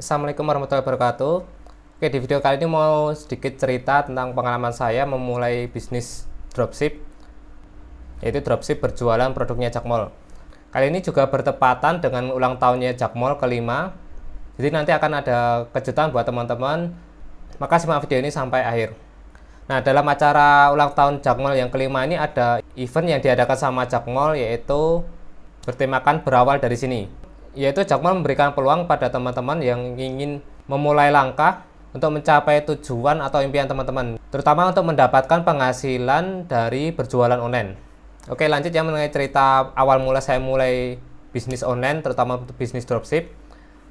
Assalamualaikum warahmatullahi wabarakatuh. Oke, di video kali ini mau sedikit cerita tentang pengalaman saya memulai bisnis dropship, yaitu dropship berjualan produknya Jakmol. Kali ini juga bertepatan dengan ulang tahunnya Jakmol kelima. Jadi nanti akan ada kejutan buat teman-teman. Maka simak video ini sampai akhir. Nah, dalam acara ulang tahun Jakmol yang kelima ini ada event yang diadakan sama Jakmol, yaitu bertemakan berawal dari sini. Yaitu Jakmol memberikan peluang pada teman-teman yang ingin memulai langkah untuk mencapai tujuan atau impian teman-teman, terutama untuk mendapatkan penghasilan dari berjualan online. Oke, lanjut ya mengenai cerita awal mula saya mulai bisnis online, terutama untuk bisnis dropship.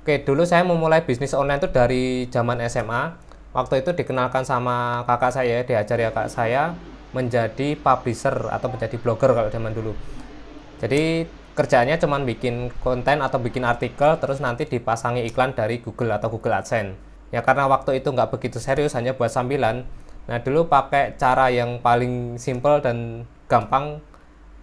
Oke, dulu saya memulai bisnis online itu dari zaman SMA. Waktu itu dikenalkan sama kakak saya, diajari kakak saya menjadi publisher atau menjadi blogger kalau zaman dulu. Jadi kerjaannya cuma bikin konten atau bikin artikel, terus nanti dipasangi iklan dari Google atau Google AdSense. Ya karena waktu itu nggak begitu serius, hanya buat sambilan. Nah dulu pakai cara yang paling simple dan gampang,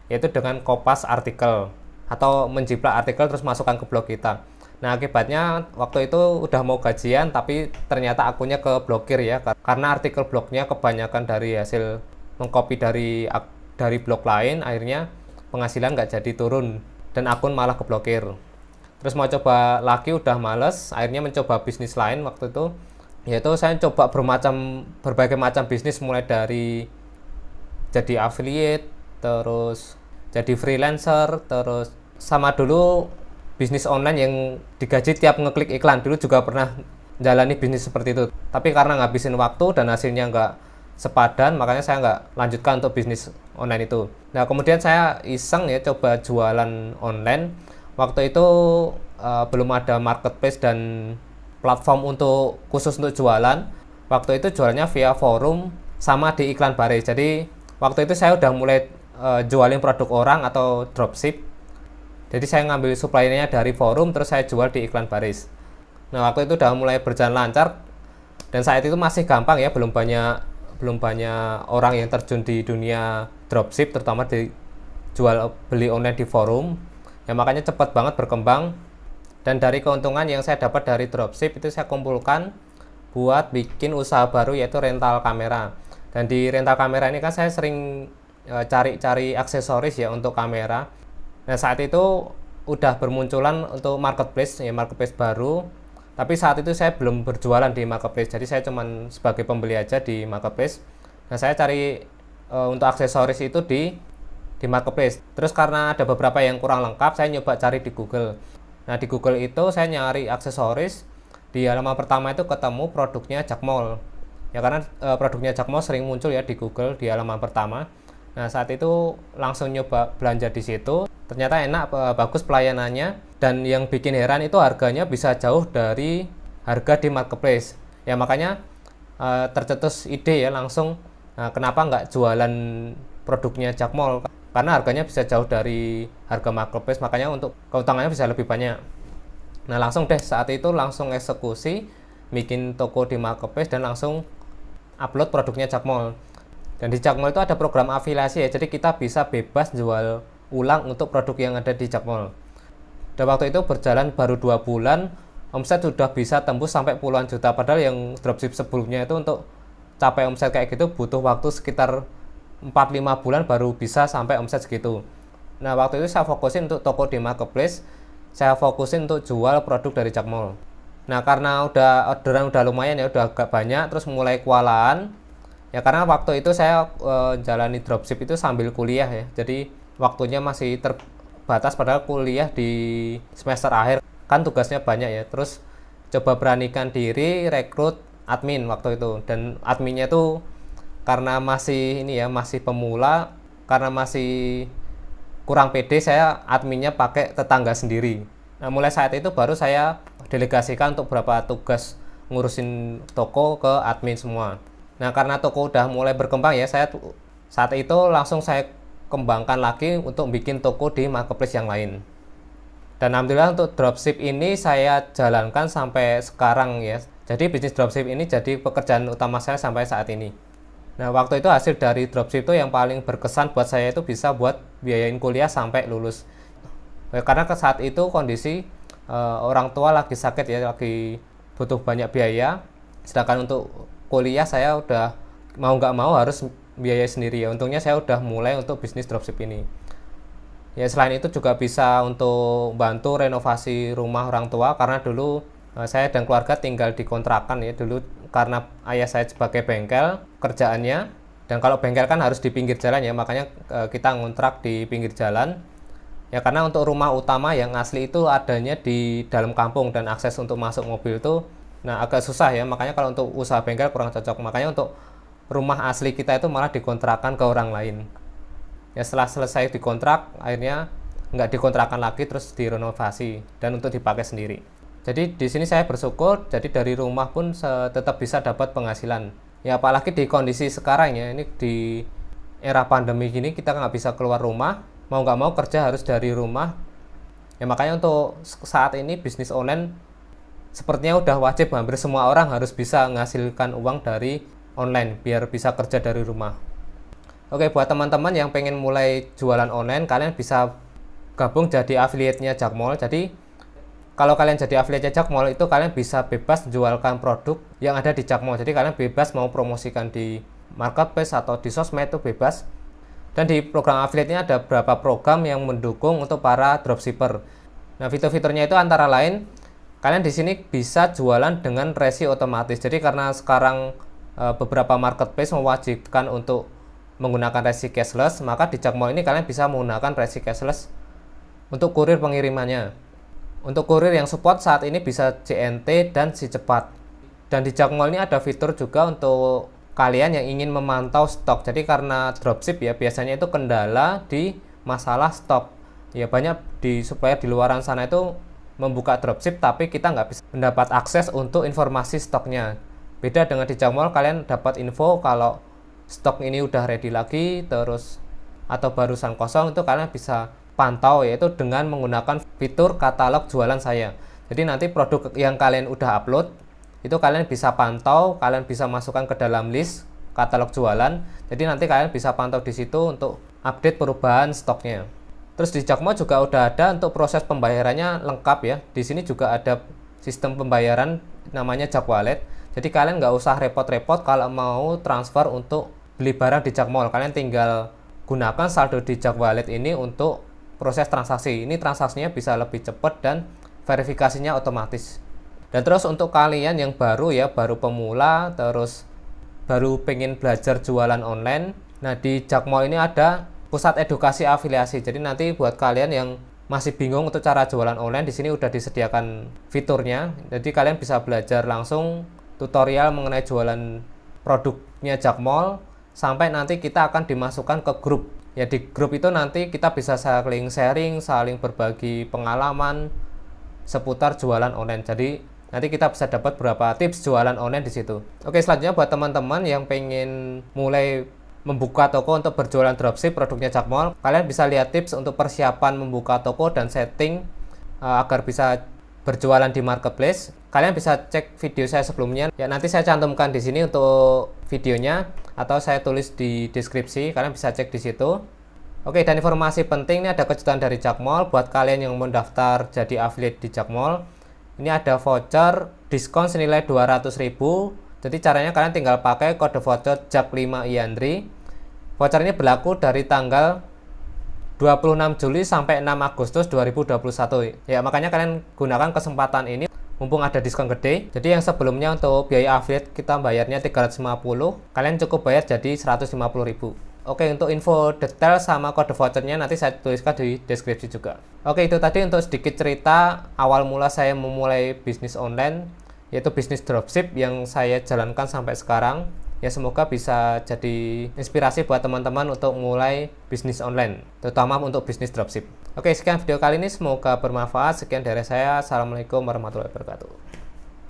yaitu dengan kopas artikel atau menjiplak artikel terus masukkan ke blog kita. Nah akibatnya waktu itu udah mau gajian tapi ternyata akunnya keblokir ya, karena artikel blognya kebanyakan dari hasil mengcopy dari blog lain, akhirnya penghasilan nggak jadi turun dan akun malah keblokir. Terus mau coba lagi udah males, akhirnya mencoba bisnis lain waktu itu, yaitu saya coba berbagai macam bisnis, mulai dari jadi affiliate, terus jadi freelancer, terus sama dulu bisnis online yang digaji tiap ngeklik iklan. Dulu juga pernah jalani bisnis seperti itu, tapi karena ngabisin waktu dan hasilnya nggak sepadan, makanya saya nggak lanjutkan untuk bisnis online itu. Nah kemudian saya iseng ya coba jualan online. Waktu itu belum ada marketplace dan platform khusus untuk jualan. Waktu itu jualannya via forum sama di iklan baris. Jadi waktu itu saya udah mulai jualin produk orang atau dropship. Jadi saya ngambil supply-nya dari forum terus saya jual di iklan baris. Nah waktu itu udah mulai berjalan lancar dan saat itu masih gampang ya, belum banyak orang yang terjun di dunia dropship, terutama di jual beli online di forum ya, makanya cepat banget berkembang. Dan dari keuntungan yang saya dapat dari dropship itu saya kumpulkan buat bikin usaha baru, yaitu rental kamera. Dan di rental kamera ini kan saya sering cari-cari aksesoris ya untuk kamera. Nah saat itu udah bermunculan untuk marketplace baru, tapi saat itu saya belum berjualan di marketplace, jadi saya cuma sebagai pembeli aja di marketplace. Nah saya cari untuk aksesoris itu di marketplace. Terus karena ada beberapa yang kurang lengkap, saya nyoba cari di Google. Nah di Google itu saya nyari aksesoris, di halaman pertama itu ketemu produknya Jakmol. Ya karena produknya Jakmol sering muncul ya di Google di halaman pertama. Nah saat itu langsung nyoba belanja di situ. Ternyata enak, bagus pelayanannya, dan yang bikin heran itu harganya bisa jauh dari harga di marketplace. Ya makanya tercetus ide ya langsung, kenapa nggak jualan produknya Jakmol, karena harganya bisa jauh dari harga marketplace, makanya untuk keuntungannya bisa lebih banyak. Nah langsung deh saat itu langsung eksekusi bikin toko di marketplace dan langsung upload produknya Jakmol. Dan di Jakmol itu ada program afiliasi ya, jadi kita bisa bebas jual ulang untuk produk yang ada di Jakmol. Dan waktu itu berjalan baru 2 bulan, omset sudah bisa tembus sampai puluhan juta. Padahal yang dropship sebelumnya itu untuk capai omset kayak gitu butuh waktu sekitar 4-5 bulan baru bisa sampai omset segitu. Nah waktu itu saya fokusin untuk toko di marketplace, saya fokusin untuk jual produk dari Jakmol. Nah karena orderan udah lumayan ya, udah agak banyak, terus mulai kewalahan ya, karena waktu itu saya jalani dropship itu sambil kuliah ya, jadi waktunya masih terbatas, padahal kuliah di semester akhir kan tugasnya banyak ya. Terus coba beranikan diri rekrut admin waktu itu, dan adminnya itu karena masih masih pemula, karena masih kurang pede, saya adminnya pakai tetangga sendiri. Nah mulai saat itu baru saya delegasikan untuk beberapa tugas ngurusin toko ke admin semua. Nah karena toko udah mulai berkembang ya, saya saat itu langsung saya kembangkan lagi untuk bikin toko di marketplace yang lain. Dan alhamdulillah untuk dropship ini saya jalankan sampai sekarang ya. Jadi bisnis dropship ini jadi pekerjaan utama saya sampai saat ini. Nah waktu itu hasil dari dropship itu yang paling berkesan buat saya itu bisa buat biayain kuliah sampai lulus. Karena ke saat itu kondisi orang tua lagi sakit ya, lagi butuh banyak biaya. Sedangkan untuk kuliah saya udah mau nggak mau harus biaya sendiri ya. Untungnya saya udah mulai untuk bisnis dropship ini. Ya selain itu juga bisa untuk bantu renovasi rumah orang tua, karena dulu saya dan keluarga tinggal di kontrakan ya dulu, karena ayah saya sebagai bengkel kerjaannya, dan kalau bengkel kan harus di pinggir jalan ya, makanya kita ngontrak di pinggir jalan ya, karena untuk rumah utama yang asli itu adanya di dalam kampung dan akses untuk masuk mobil itu agak susah ya, makanya kalau untuk usaha bengkel kurang cocok, makanya untuk rumah asli kita itu malah dikontrakan ke orang lain. Ya setelah selesai dikontrak, akhirnya nggak dikontrakan lagi, terus direnovasi dan untuk dipakai sendiri. Jadi di sini saya bersyukur, jadi dari rumah pun tetap bisa dapat penghasilan. Ya apalagi di kondisi sekarang ya, ini di era pandemi gini kita nggak bisa keluar rumah, mau nggak mau kerja harus dari rumah. Ya makanya untuk saat ini bisnis online sepertinya udah wajib, hampir semua orang harus bisa menghasilkan uang dari online biar bisa kerja dari rumah. Oke, buat teman-teman yang pengen mulai jualan online, kalian bisa gabung jadi affiliate-nya Jakmall. Jadi kalau kalian jadi affiliate-nya Jakmall itu kalian bisa bebas jualkan produk yang ada di Jakmall. Jadi kalian bebas mau promosikan di marketplace atau di sosmed itu bebas. Dan di program affiliate-nya ada beberapa program yang mendukung untuk para dropshipper. Nah, fitur-fiturnya itu antara lain kalian di sini bisa jualan dengan resi otomatis. Jadi karena sekarang beberapa marketplace mewajibkan untuk menggunakan resi cashless, maka di Jakmall ini kalian bisa menggunakan resi cashless untuk kurir pengirimannya. Untuk kurir yang support saat ini bisa JNT dan Si Cepat. Dan di Jakmall ini ada fitur juga untuk kalian yang ingin memantau stok. Jadi karena dropship ya biasanya itu kendala di masalah stok. Ya banyak supaya di luaran sana itu membuka dropship tapi kita nggak bisa mendapat akses untuk informasi stoknya. Beda dengan di Jakmall, kalian dapat info kalau stok ini udah ready lagi terus atau barusan kosong, itu kalian bisa pantau yaitu dengan menggunakan fitur katalog jualan saya. Jadi nanti produk yang kalian udah upload itu kalian bisa pantau, kalian bisa masukkan ke dalam list katalog jualan. Jadi nanti kalian bisa pantau di situ untuk update perubahan stoknya. Terus di Jakmall juga udah ada untuk proses pembayarannya lengkap ya. Di sini juga ada sistem pembayaran namanya Jak Wallet. Jadi kalian nggak usah repot-repot kalau mau transfer untuk beli barang di Jakmall, kalian tinggal gunakan saldo di Jak Wallet ini untuk proses transaksi. Ini transaksinya bisa lebih cepat dan verifikasinya otomatis. Dan terus untuk kalian yang baru ya, baru pemula, terus baru pengen belajar jualan online, nah di Jakmall ini ada pusat edukasi afiliasi. Jadi nanti buat kalian yang masih bingung untuk cara jualan online, di sini udah disediakan fiturnya. Jadi kalian bisa belajar langsung tutorial mengenai jualan produknya Jakmall, sampai nanti kita akan dimasukkan ke grup. Ya di grup itu nanti kita bisa saling sharing, saling berbagi pengalaman seputar jualan online. Jadi nanti kita bisa dapat beberapa tips jualan online di situ. Oke, selanjutnya buat teman-teman yang pengen mulai membuka toko untuk berjualan dropship produknya Jakmall, kalian bisa lihat tips untuk persiapan membuka toko dan setting agar bisa berjualan di marketplace. Kalian bisa cek video saya sebelumnya. Ya nanti saya cantumkan di sini untuk videonya atau saya tulis di deskripsi. Kalian bisa cek di situ. Oke, dan informasi penting ini ada kejutan dari Jakmall buat kalian yang mendaftar jadi affiliate di Jakmall. Ini ada voucher diskon senilai 200.000. Jadi caranya kalian tinggal pakai kode voucher Jak5iandri. Voucher ini berlaku dari tanggal 26 Juli sampai 6 Agustus 2021. Ya, makanya kalian gunakan kesempatan ini mumpung ada diskon gede. Jadi yang sebelumnya untuk biaya affiliate kita bayarnya 350, kalian cukup bayar jadi 150.000. Oke, untuk info detail sama kode vouchernya nanti saya tuliskan di deskripsi juga. Oke, itu tadi untuk sedikit cerita awal mula saya memulai bisnis online, yaitu bisnis dropship yang saya jalankan sampai sekarang. Ya semoga bisa jadi inspirasi buat teman-teman untuk mulai bisnis online, terutama untuk bisnis dropship. Oke, sekian video kali ini, semoga bermanfaat. Sekian dari saya. Assalamualaikum warahmatullahi wabarakatuh.